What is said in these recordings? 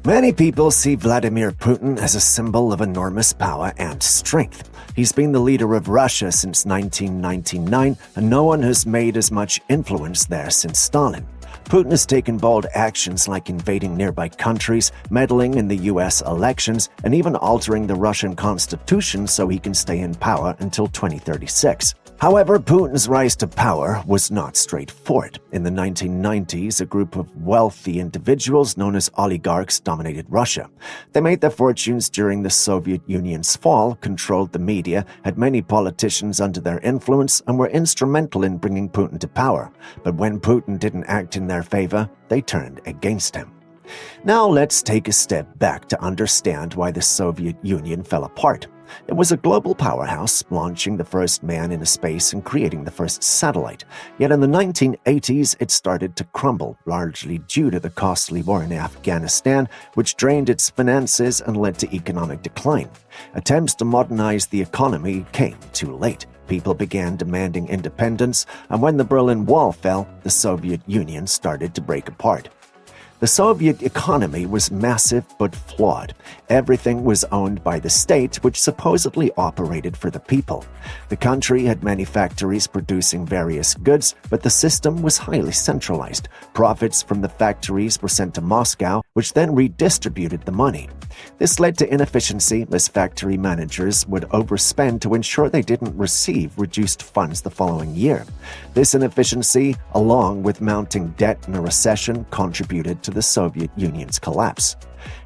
Many people see Vladimir Putin as a symbol of enormous power and strength. He's been the leader of Russia since 1999, and no one has made as much influence there since Stalin. Putin has taken bold actions like invading nearby countries, meddling in the US elections, and even altering the Russian constitution so he can stay in power until 2036. However, Putin's rise to power was not straightforward. In the 1990s, a group of wealthy individuals known as oligarchs dominated Russia. They made their fortunes during the Soviet Union's fall, controlled the media, had many politicians under their influence, and were instrumental in bringing Putin to power. But when Putin didn't act in their favor, they turned against him. Now let's take a step back to understand why the Soviet Union fell apart. It was a global powerhouse, launching the first man into space and creating the first satellite. Yet in the 1980s, it started to crumble, largely due to the costly war in Afghanistan, which drained its finances and led to economic decline. Attempts to modernize the economy came too late. People began demanding independence, and when the Berlin Wall fell, the Soviet Union started to break apart. The Soviet economy was massive but flawed. Everything was owned by the state, which supposedly operated for the people. The country had many factories producing various goods, but the system was highly centralized. Profits from the factories were sent to Moscow, which then redistributed the money. This led to inefficiency, as factory managers would overspend to ensure they didn't receive reduced funds the following year. This inefficiency, along with mounting debt and a recession, contributed to the Soviet Union's collapse.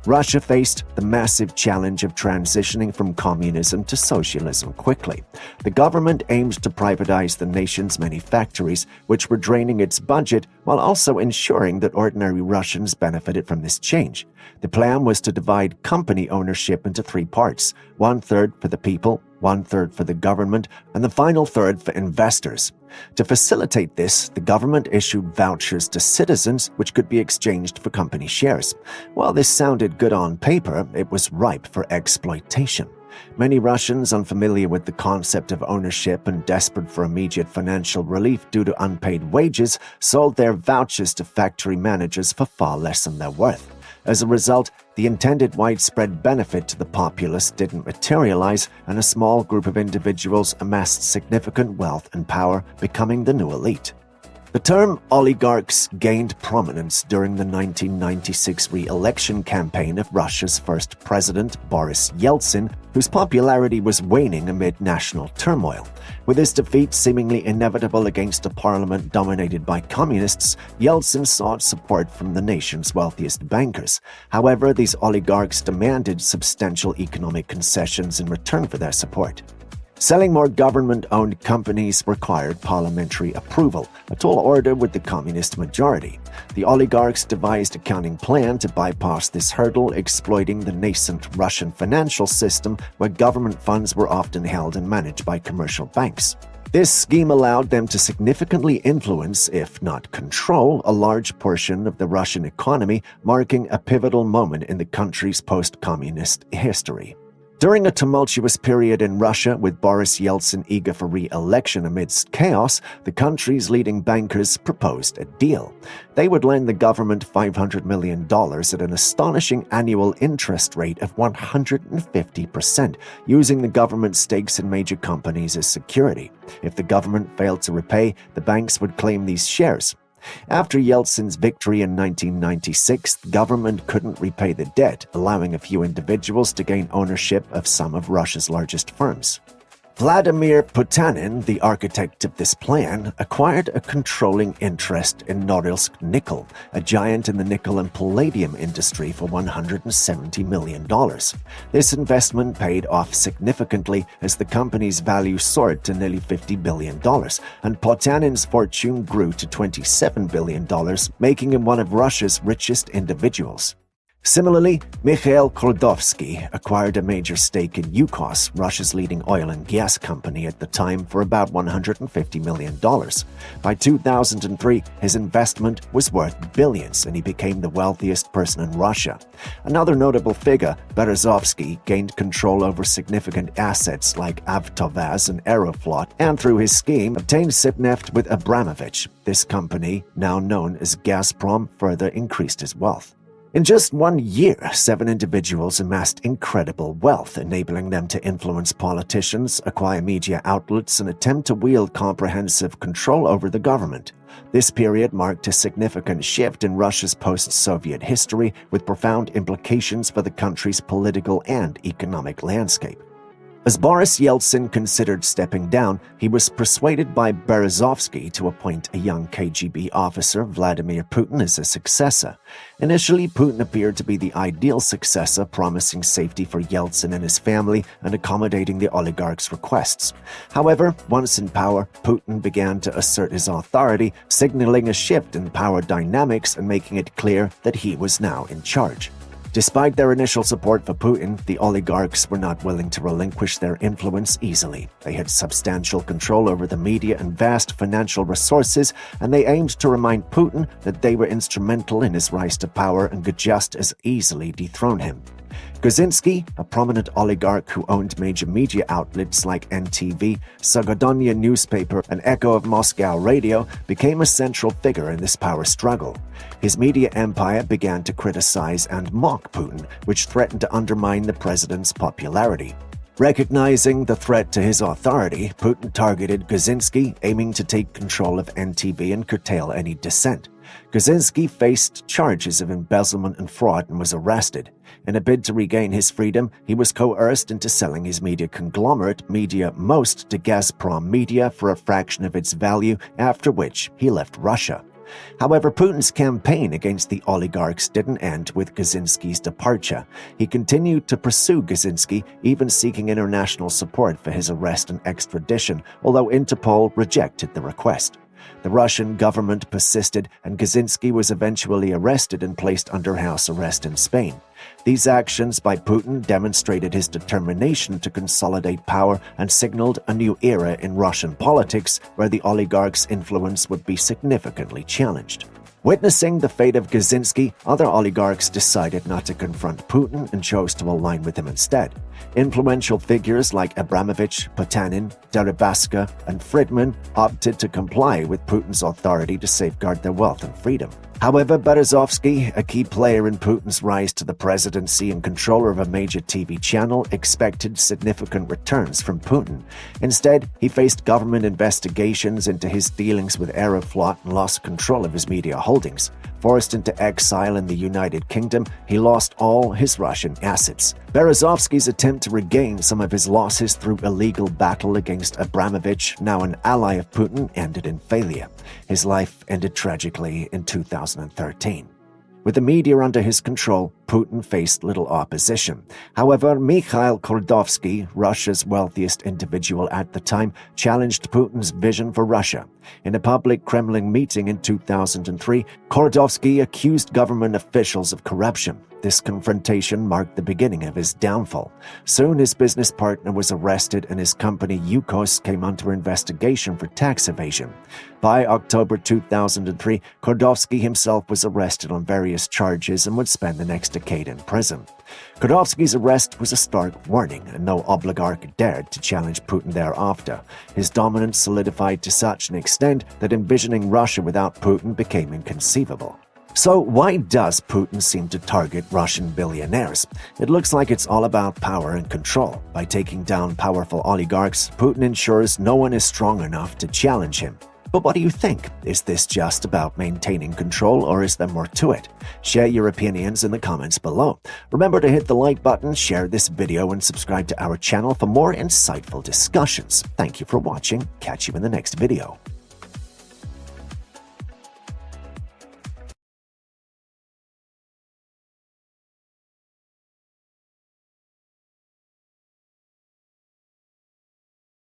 Russia faced the massive challenge of transitioning from communism to socialism quickly. The government aimed to privatize the nation's many factories, which were draining its budget, while also ensuring that ordinary Russians benefited from this change. The plan was to divide company ownership into three parts: 1/3 for the people, 1/3 for the government, and the final third for investors. To facilitate this, the government issued vouchers to citizens, which could be exchanged for company shares. While this sounded good on paper, it was ripe for exploitation. Many Russians, unfamiliar with the concept of ownership and desperate for immediate financial relief due to unpaid wages, sold their vouchers to factory managers for far less than their worth. As a result, the intended widespread benefit to the populace didn't materialize, and a small group of individuals amassed significant wealth and power, becoming the new elite. The term oligarchs gained prominence during the 1996 re-election campaign of Russia's first president, Boris Yeltsin, whose popularity was waning amid national turmoil. With his defeat seemingly inevitable against a parliament dominated by communists, Yeltsin sought support from the nation's wealthiest bankers. However, these oligarchs demanded substantial economic concessions in return for their support. Selling more government-owned companies required parliamentary approval, a tall order with the communist majority. The oligarchs devised a cunning plan to bypass this hurdle, exploiting the nascent Russian financial system where government funds were often held and managed by commercial banks. This scheme allowed them to significantly influence, if not control, a large portion of the Russian economy, marking a pivotal moment in the country's post-communist history. During a tumultuous period in Russia, with Boris Yeltsin eager for re-election amidst chaos, the country's leading bankers proposed a deal. They would lend the government $500 million at an astonishing annual interest rate of 150%, using the government stakes in major companies as security. If the government failed to repay, the banks would claim these shares. After Yeltsin's victory in 1996, the government couldn't repay the debt, allowing a few individuals to gain ownership of some of Russia's largest firms. Vladimir Putin, the architect of this plan, acquired a controlling interest in Norilsk Nickel, a giant in the nickel and palladium industry, for $170 million. This investment paid off significantly as the company's value soared to nearly $50 billion, and Putin's fortune grew to $27 billion, making him one of Russia's richest individuals. Similarly, Mikhail Khodorkovsky acquired a major stake in Yukos, Russia's leading oil and gas company at the time, for about $150 million. By 2003, his investment was worth billions, and he became the wealthiest person in Russia. Another notable figure, Berezovsky, gained control over significant assets like Avtovaz and Aeroflot, and through his scheme, obtained Sibneft with Abramovich. This company, now known as Gazprom, further increased his wealth. In just 1 year, 7 individuals amassed incredible wealth, enabling them to influence politicians, acquire media outlets, and attempt to wield comprehensive control over the government. This period marked a significant shift in Russia's post-Soviet history, with profound implications for the country's political and economic landscape. As Boris Yeltsin considered stepping down, he was persuaded by Berezovsky to appoint a young KGB officer, Vladimir Putin, as his successor. Initially, Putin appeared to be the ideal successor, promising safety for Yeltsin and his family and accommodating the oligarchs' requests. However, once in power, Putin began to assert his authority, signaling a shift in power dynamics and making it clear that he was now in charge. Despite their initial support for Putin, the oligarchs were not willing to relinquish their influence easily. They had substantial control over the media and vast financial resources, and they aimed to remind Putin that they were instrumental in his rise to power and could just as easily dethrone him. Kaczynski, a prominent oligarch who owned major media outlets like NTV, Sagodonya newspaper, and Echo of Moscow radio, became a central figure in this power struggle. His media empire began to criticize and mock Putin, which threatened to undermine the president's popularity. Recognizing the threat to his authority, Putin targeted Kaczynski, aiming to take control of NTV and curtail any dissent. Kaczynski faced charges of embezzlement and fraud and was arrested. In a bid to regain his freedom, he was coerced into selling his media conglomerate, Media Most, to Gazprom Media for a fraction of its value, after which he left Russia. However, Putin's campaign against the oligarchs didn't end with Kaczynski's departure. He continued to pursue Kaczynski, even seeking international support for his arrest and extradition, although Interpol rejected the request. The Russian government persisted, and Kaczynski was eventually arrested and placed under house arrest in Spain. These actions by Putin demonstrated his determination to consolidate power and signaled a new era in Russian politics where the oligarchs' influence would be significantly challenged. Witnessing the fate of Kaczynski, other oligarchs decided not to confront Putin and chose to align with him instead. Influential figures like Abramovich, Potanin, Deripaska, and Friedman opted to comply with Putin's authority to safeguard their wealth and freedom. However, Berezovsky, a key player in Putin's rise to the presidency and controller of a major TV channel, expected significant returns from Putin. Instead, he faced government investigations into his dealings with Aeroflot and lost control of his media holdings. Forced into exile in the United Kingdom, he lost all his Russian assets. Berezovsky's attempt to regain some of his losses through illegal battle against Abramovich, now an ally of Putin, ended in failure. His life ended tragically in 2013. With the media under his control, Putin faced little opposition. However, Mikhail Kordovsky, Russia's wealthiest individual at the time, challenged Putin's vision for Russia. In a public Kremlin meeting in 2003, Kordovsky accused government officials of corruption. This confrontation marked the beginning of his downfall. Soon, his business partner was arrested and his company Yukos came under investigation for tax evasion. By October 2003, Kordovsky himself was arrested on various charges and would spend the next decade in prison. Kordovsky's arrest was a stark warning, and no oligarch dared to challenge Putin thereafter. His dominance solidified to such an extent that envisioning Russia without Putin became inconceivable. So why does Putin seem to target Russian billionaires? It looks like it's all about power and control. By taking down powerful oligarchs, Putin ensures no one is strong enough to challenge him. But what do you think? Is this just about maintaining control, or is there more to it? Share your opinions in the comments below. Remember to hit the like button, share this video, and subscribe to our channel for more insightful discussions. Thank you for watching. Catch you in the next video.